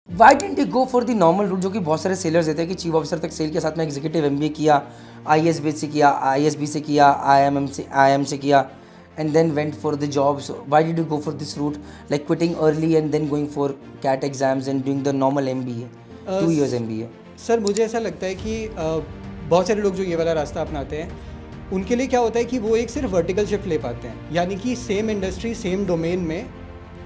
Y didn't you go for the normal route जो कि बहुत सारे सेलर्स देते हैं कि चीफ ऑफिसर तक सेल के साथ में एग्जीक्यूटिव एमबीए किया, आईएसबी से किया, आईएसबी से किया, आईएम से किया, and then went for the jobs. Why did you go for this route, like quitting early and then going for CAT exams and doing the normal MBA, 2 years MBA? Sir मुझे ऐसा लगता है कि बहुत सारे लोग जो ये वाला रास्ता अपनाते हैं उनके लिए क्या होता है कि वो एक सिर्फ वर्टिकल शिफ्ट ले पाते हैं, यानी कि सेम इंडस्ट्री सेम डोमेन में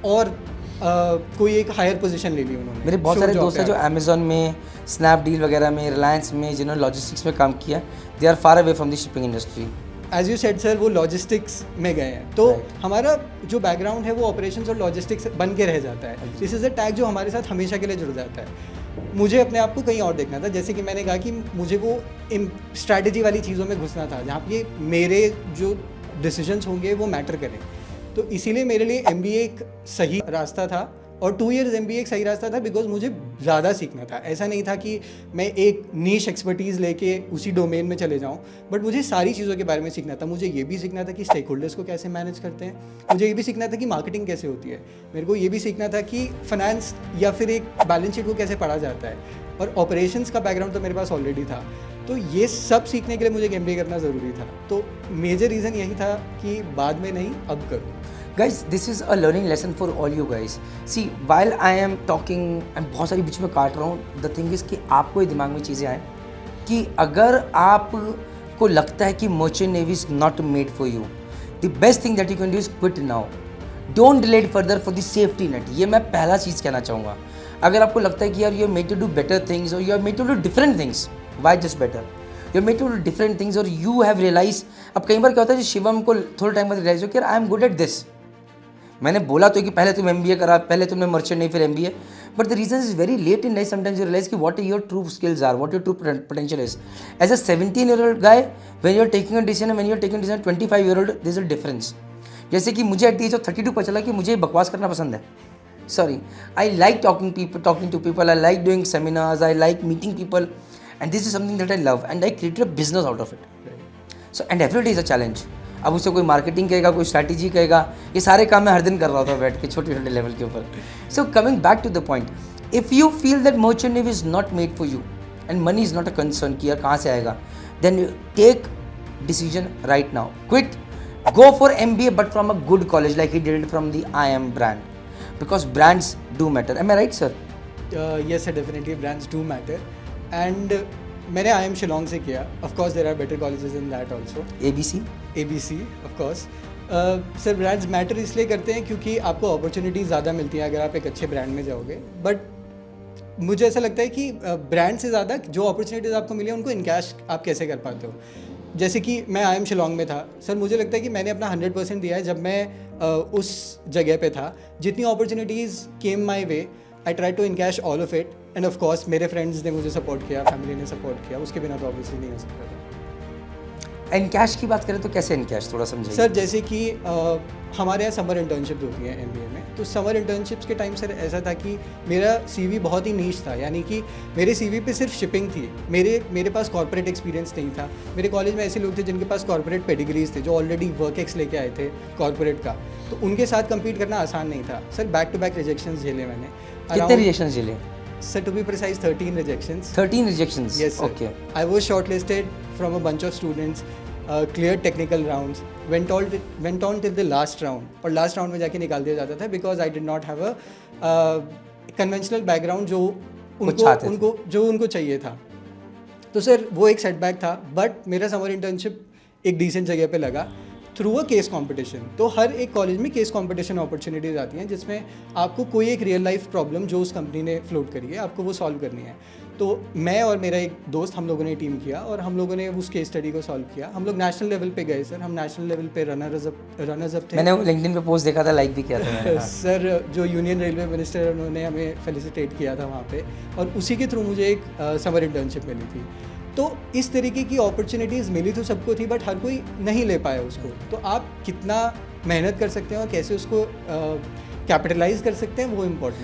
और कोई एक हायर पोजीशन ले ली उन्होंने। मेरे बहुत सारे दोस्त हैं जो अमेजोन में, स्नैपडील वगैरह में, रिलायंस में, जिन्होंने लॉजिस्टिक्स में काम किया, they are far away from the shipping industry. As you said sir, वो लॉजिस्टिक्स में गए हैं, तो हमारा जो बैकग्राउंड है वो ऑपरेशंस और लॉजिस्टिक्स बन के रह जाता है। दिस इज़ अ टैग जो हमारे साथ हमेशा के लिए जुड़ जाता है। मुझे अपने आप को कहीं और देखना था, जैसे कि मैंने कहा कि मुझे वो स्ट्रैटेजी वाली चीज़ों में घुसना था जहाँ पे मेरे जो डिसीजंस होंगे वो मैटर करें। तो इसीलिए मेरे लिए MBA एक सही रास्ता था और 2 years MBA एक सही रास्ता था, बिकॉज मुझे ज़्यादा सीखना था। ऐसा नहीं था कि मैं एक नीश एक्सपर्टीज़ लेके उसी डोमेन में चले जाऊँ, बट मुझे सारी चीज़ों के बारे में सीखना था। मुझे ये भी सीखना था कि स्टेक होल्डर्स को कैसे मैनेज करते हैं, मुझे ये भी सीखना था कि मार्केटिंग कैसे होती है, मेरे को ये भी सीखना था कि फाइनेंस या फिर एक बैलेंस शीट को कैसे पढ़ा जाता है, और ऑपरेशंस का बैकग्राउंड तो मेरे पास ऑलरेडी था। तो ये सब सीखने के लिए मुझे MBA करना ज़रूरी था। तो मेजर रीज़न यही था कि बाद में नहीं, अब करूँ। Guys, this is a learning lesson for all you guys. See, while I am talking, and बहुत सारी बीच में काट रहा हूँ, the thing is कि आपको ये दिमाग में चीज़ें आए कि अगर आपको लगता है कि merchant navy is not made for you, the best thing that you can do is quit now, don't delay it further for the safety net. ये मैं पहला चीज़ कहना चाहूँगा। अगर आपको लगता है कि यार you are made to do better things और you are made to do different things, why just better, you are made to do different things, और यू हैव रियलाइज। अब कई बार क्या होता है, शिवम को थोड़े टाइम बाद रियलाइज हो कि यार I am good at this. मैंने बोला तो कि पहले तुम MBA करा, पहले तुमने मर्चेंट नहीं फिर MBA, but the reason is very late in life. Sometimes you realise कि what your true skills are, what your true potential is. As a 17-year-old guy, when you are taking a decision, when you are taking decision 25-year-old, there is a difference. जैसे कि मुझे at the age of 32 पता चला कि मुझे बकवास करना पसंद है। Sorry, I like talking to people, I like doing seminars, I like meeting people, and this is something that I love, and I created a business out of it. So and every day is a challenge. अब उससे कोई marketing कहेगा, कोई strategy कहेगा, ये सारे काम मैं हर दिन कर रहा था बैठ के छोटे छोटे लेवल के ऊपर। So coming back to the point, if you feel that merchant navy is not made for you and money is not a concern कि यार कहाँ से आएगा, then take decision right now, quit, go for MBA but from a good college like he did it from the IIM brand, because brands do matter. Am I right sir? Yes sir, definitely brands do matter. And मैंने IIM Shillong से किया। Of course there are better colleges in that also. ABC of course. Sir brands matter इसलिए करते हैं क्योंकि आपको opportunity ज़्यादा मिलती है अगर आप एक अच्छे ब्रांड में जाओगे। बट मुझे ऐसा लगता है कि ब्रांड से ज़्यादा जो अपॉर्चुनिटीज़ आपको मिली है उनको इनकैश आप कैसे कर पाते हो। जैसे कि मैं IIM शिलोंग में था सर, मुझे लगता है कि मैंने अपना 100% दिया है। जब मैं उस जगह पे था, जितनी opportunities came my way, I try to encash all of it. And of course मेरे फ्रेंड्स ने मुझे सपोर्ट किया, फैमिली ने सपोर्ट किया, उसके बिना तो ऑब्वियसली नहीं हो सकता था। इनकैश की बात करें तो कैसे इनकैश, थोड़ा समझाइए सर। जैसे कि हमारे यहाँ समर इंटर्नशिप होती है MBA में, तो समर इंटर्नशिप्स के टाइम सर ऐसा था कि मेरा CV बहुत ही नीश था, यानी कि मेरे CV पे सिर्फ शिपिंग थी। मेरे पास कॉर्पोरेट एक्सपीरियंस नहीं था। मेरे कॉलेज में ऐसे लोग थे जिनके पास कॉर्पोरेट पेडिग्रीज थे, जो ऑलरेडी वर्क लेके आए थे कॉर्पोरेट का, तो उनके साथ कम्पीट करना आसान नहीं था sir. Back to back rejections झेले मैंने। कितने रिजेक्शंस झेले? Sir, to be precise, 13 rejections. 13 rejections? Yes, sir. Okay. I was shortlisted from a bunch of students, cleared technical rounds, went on till the last round. और last round में जाके निकाल दिया जाता था because I did not have a conventional background जो उनको चाहिए था। तो सर वो एक सेटबैक था, बट मेरा समर इंटर्नशिप एक डिसेंट जगह पे लगा थ्रू अ केस कंपटीशन। तो हर एक कॉलेज में केस कंपटीशन अपॉर्चुनिटीज आती हैं जिसमें आपको कोई एक रियल लाइफ प्रॉब्लम जो उस कंपनी ने फ्लोट करी है आपको वो सॉल्व करनी है। तो मैं और मेरा एक दोस्त, हम लोगों ने टीम किया और हम लोगों ने उस केस स्टडी को सॉल्व किया। हम लोग नेशनल लेवल पे गए सर। हम नेशनल लेवल पे रनर्स अप थे। मैंने लिंक्डइन पे पोस्ट देखा था, लाइक भी किया था मैंने। सर जो यूनियन रेलवे मिनिस्टर, उन्होंने हमें फेलिसिटेट किया था वहाँ पे, और उसी के थ्रू मुझे एक समर इंटर्नशिप मिली थी। तो इस तरीके की अपॉर्चुनिटीज़ मिली तो सबको थी, बट हर कोई नहीं ले पाया उसको। तो आप कितना मेहनत कर सकते हैं और कैसे उसको कैपिटलाइज कर सकते हैं, वो इम्पोर्टेंट।